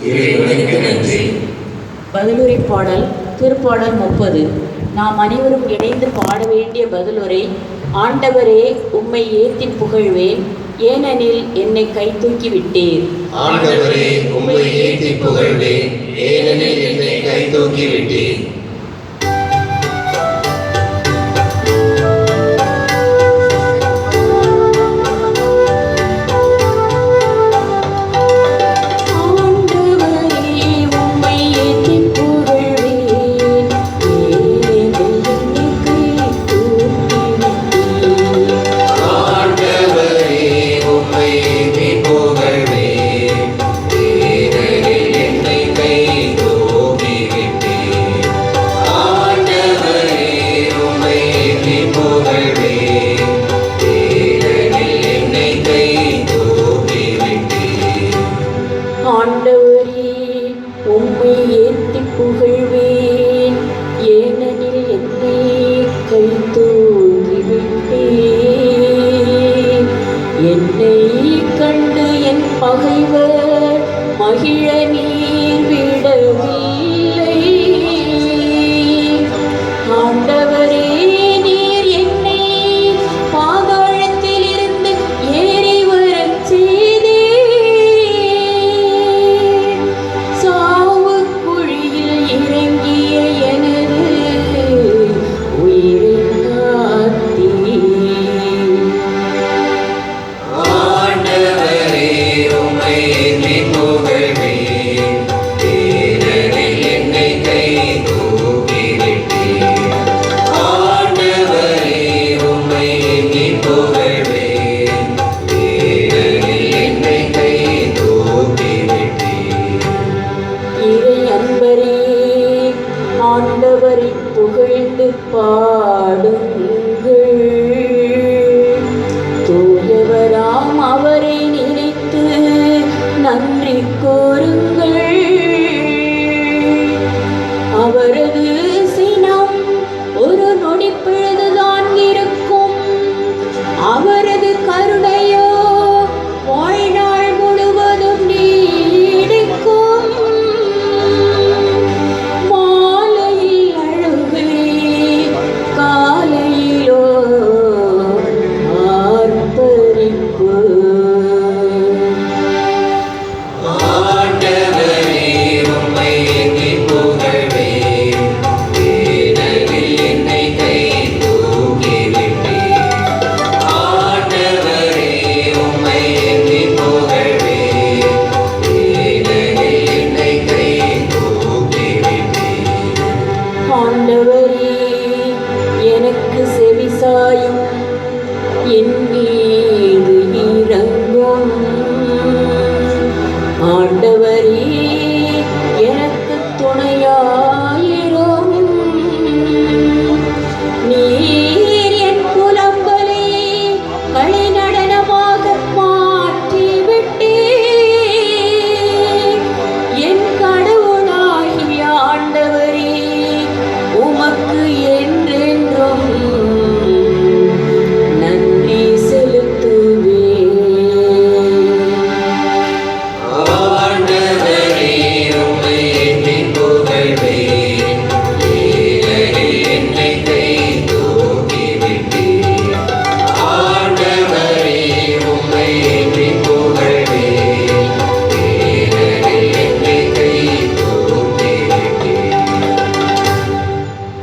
இறைவனுக்கு நன்றி. பதிலுரை பாடல் திருப்பாடல் 30. நாம் அனைவரும் இணைந்து பாட வேண்டிய பதிலுரை. ஆண்டவரே, உம்மை ஏத்தி புகழ்வேன், ஏனெனில் என்னை கை தூக்கி விட்டீர். ஆண்டவரே, உம்மை ஏத்தி புகழ்வேன், ஏனெனில் என்னை கை தூக்கி விட்டீர். ஆண்டவரே, உம்மை ஏத்தி புகழ்வேன், ஏனெனில் என்னை கை தூக்கி விட்டீர். என்னை கண்டு என் பகைவர் மகிழ நீர் விடவே